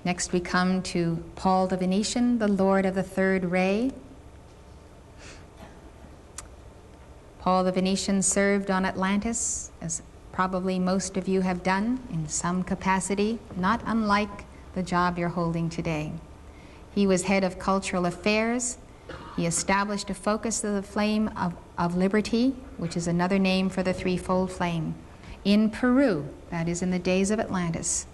Next we come to Paul the Venetian, the Lord of the Third Ray. Paul the Venetian served on Atlantis, as probably most of you have done in some capacity, not unlike the job you're holding today. He was head of cultural affairs. He established a focus of the flame of liberty, which is another name for the threefold flame, in Peru, that is in the days of Atlantis.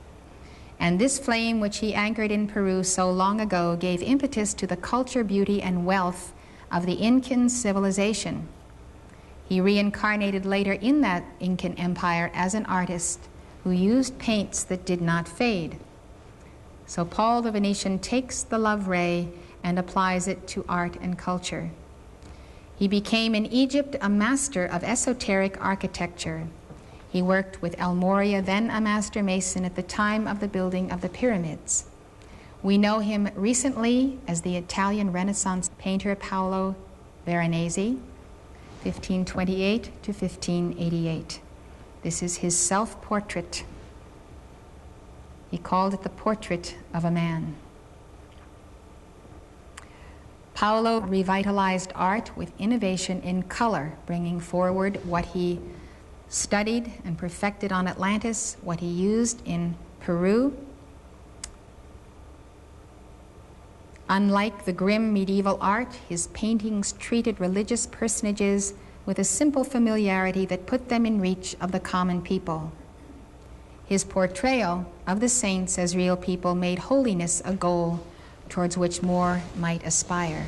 And this flame, which he anchored in Peru so long ago, gave impetus to the culture, beauty, and wealth of the Incan civilization. He reincarnated later in that Incan empire as an artist who used paints that did not fade. So Paul the Venetian takes the love ray and applies it to art and culture. He became in Egypt a master of esoteric architecture. He worked with El Moria, then a master mason at the time of the building of the pyramids. We know him recently as the Italian Renaissance painter Paolo Veronese, 1528 to 1588. This is his self-portrait. He called it the portrait of a man. Paolo revitalized art with innovation in color, bringing forward what he studied and perfected on Atlantis, what he used in Peru. Unlike the grim medieval art, his paintings treated religious personages with a simple familiarity that put them in reach of the common people. His portrayal of the saints as real people made holiness a goal towards which more might aspire.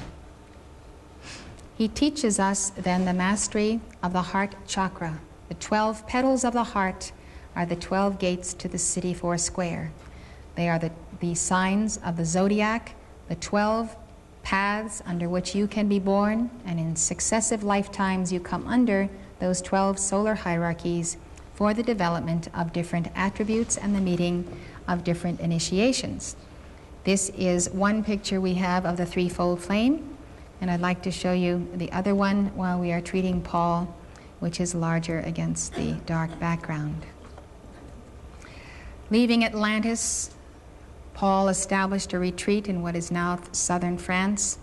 He teaches us then the mastery of the heart chakra. The 12 petals of the heart are the 12 gates to the city foursquare. They are the signs of the zodiac, the 12 paths under which you can be born, and in successive lifetimes you come under those 12 solar hierarchies for the development of different attributes and the meeting of different initiations. This is one picture we have of the threefold flame, and I'd like to show you the other one while we are treating Paul, which is larger against the dark background. Leaving Atlantis, Paul established a retreat in what is now southern France.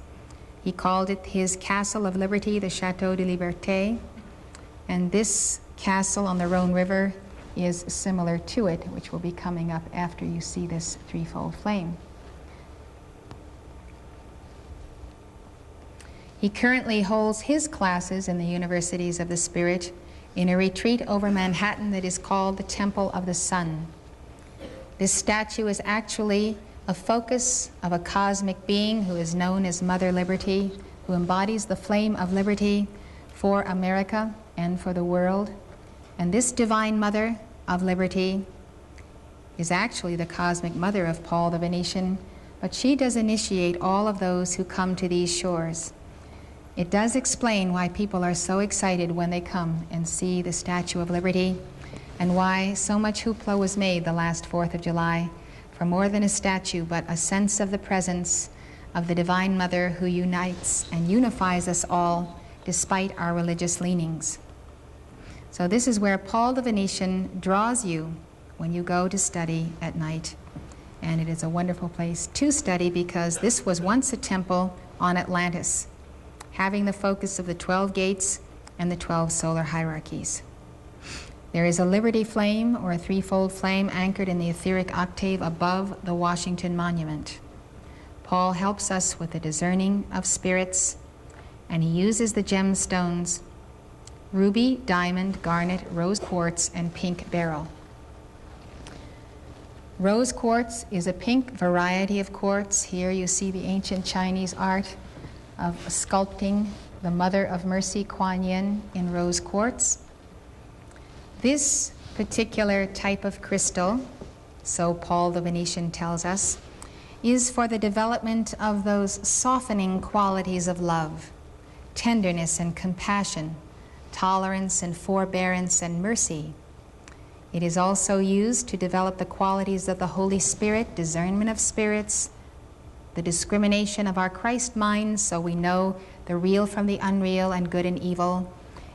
He called it his Castle of Liberty, the Chateau de Liberté, and this castle on the Rhone River is similar to it, which will be coming up after you see this threefold flame. He currently holds his classes in the Universities of the Spirit in a retreat over Manhattan that is called the Temple of the Sun. This statue is actually a focus of a cosmic being who is known as Mother Liberty, who embodies the flame of liberty for America and for the world. And this Divine Mother of Liberty is actually the cosmic mother of Paul the Venetian, but she does initiate all of those who come to these shores. It does explain why people are so excited when they come and see the Statue of Liberty, and why so much hoopla was made the last 4th of July for more than a statue, but a sense of the presence of the Divine Mother who unites and unifies us all despite our religious leanings. So this is where Paul the Venetian draws you when you go to study at night. And it is a wonderful place to study because this was once a temple on Atlantis, having the focus of the 12 gates and the 12 solar hierarchies. There is a liberty flame, or a threefold flame, anchored in the etheric octave above the Washington Monument. Paul helps us with the discerning of spirits, and he uses the gemstones ruby, diamond, garnet, rose quartz, and pink beryl. Rose quartz is a pink variety of quartz. Here you see the ancient Chinese art of sculpting the Mother of Mercy, Kuan Yin, in rose quartz. This particular type of crystal, so Paul the Venetian tells us, is for the development of those softening qualities of love, tenderness and compassion, tolerance and forbearance and mercy. It is also used to develop the qualities of the Holy Spirit, discernment of spirits, the discrimination of our Christ minds so we know the real from the unreal and good and evil,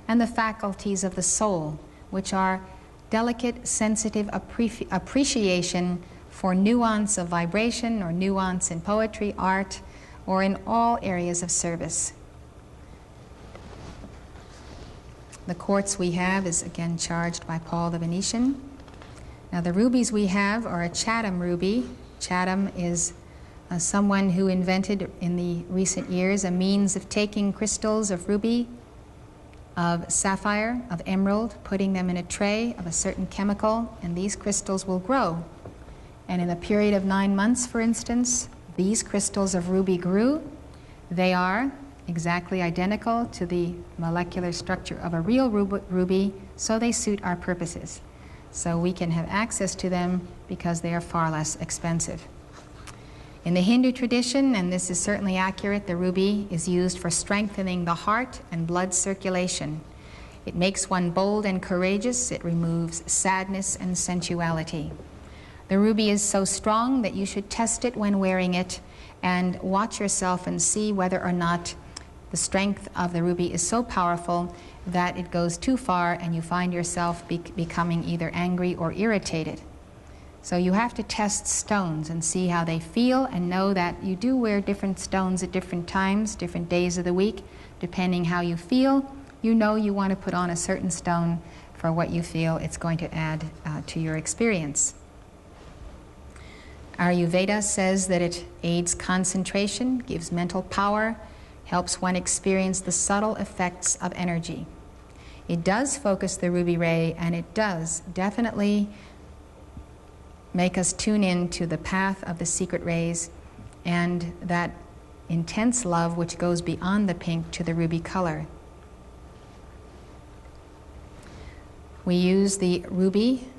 and the faculties of the soul, which are delicate, sensitive appreciation for nuance of vibration or nuance in poetry, art, or in all areas of service. The quartz we have is again charged by Paul the Venetian. Now the rubies we have are a Chatham ruby. Chatham is someone who invented in the recent years a means of taking crystals of ruby, of sapphire, of emerald, putting them in a tray of a certain chemical, and these crystals will grow. And in a period of 9 months, for instance, these crystals of ruby grew. They are exactly identical to the molecular structure of a real ruby, so they suit our purposes. So we can have access to them because they are far less expensive. In the Hindu tradition, and this is certainly accurate, the ruby is used for strengthening the heart and blood circulation. It makes one bold and courageous. It removes sadness and sensuality. The ruby is so strong that you should test it when wearing it and watch yourself and see whether or not the strength of the ruby is so powerful that it goes too far and you find yourself becoming either angry or irritated. So you have to test stones and see how they feel, and know that you do wear different stones at different times, different days of the week, depending how you feel. You know you want to put on a certain stone for what you feel it's going to add to your experience. Ayurveda says that it aids concentration, gives mental power, helps one experience the subtle effects of energy. It does focus the ruby ray, and it does definitely make us tune in to the path of the secret rays and that intense love which goes beyond the pink to the ruby color. We use the ruby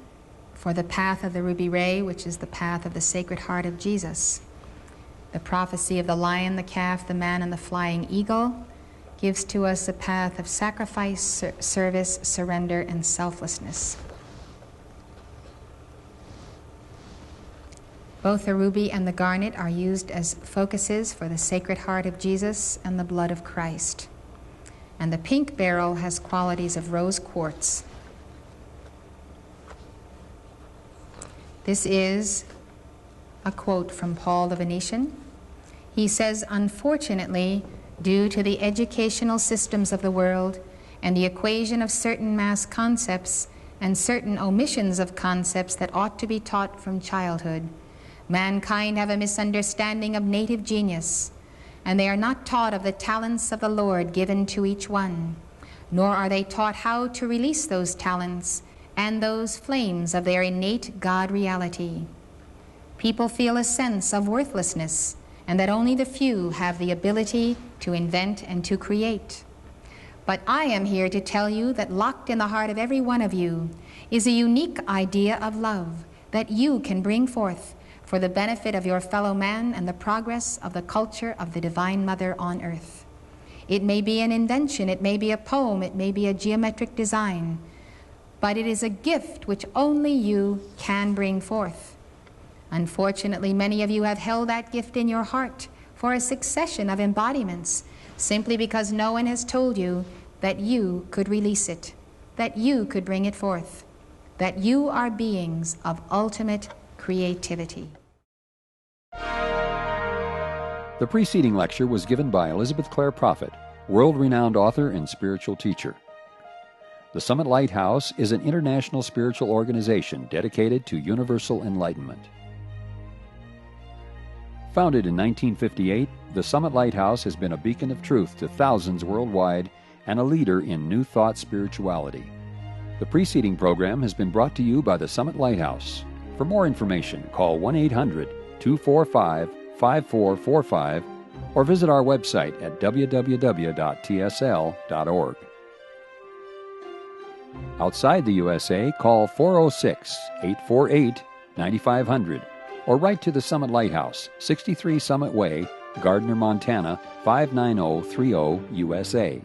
for the path of the ruby ray, which is the path of the Sacred Heart of Jesus. The prophecy of the lion, the calf, the man, and the flying eagle gives to us a path of sacrifice, service, surrender, and selflessness. Both the ruby and the garnet are used as focuses for the Sacred Heart of Jesus and the blood of Christ. And the pink beryl has qualities of rose quartz. This is a quote from Paul the Venetian. He says, "Unfortunately, due to the educational systems of the world and the equation of certain mass concepts and certain omissions of concepts that ought to be taught from childhood, mankind have a misunderstanding of native genius, and they are not taught of the talents of the Lord given to each one, nor are they taught how to release those talents and those flames of their innate God reality. People feel a sense of worthlessness, and that only the few have the ability to invent and to create. But I am here to tell you that locked in the heart of every one of you is a unique idea of love that you can bring forth for the benefit of your fellow man and the progress of the culture of the Divine Mother on earth. It may be an invention, it may be a poem, it may be a geometric design, but it is a gift which only you can bring forth. Unfortunately, many of you have held that gift in your heart for a succession of embodiments, simply because no one has told you that you could release it, that you could bring it forth, that you are beings of ultimate creativity." The preceding lecture was given by Elizabeth Clare Prophet, world-renowned author and spiritual teacher. The Summit Lighthouse is an international spiritual organization dedicated to universal enlightenment. Founded in 1958, the Summit Lighthouse has been a beacon of truth to thousands worldwide and a leader in New Thought spirituality. The preceding program has been brought to you by the Summit Lighthouse. For more information, call 1-800-245-5445 or visit our website at www.tsl.org. Outside the USA, call 406-848-9500 or write to the Summit Lighthouse, 63 Summit Way, Gardner, Montana, 59030, USA.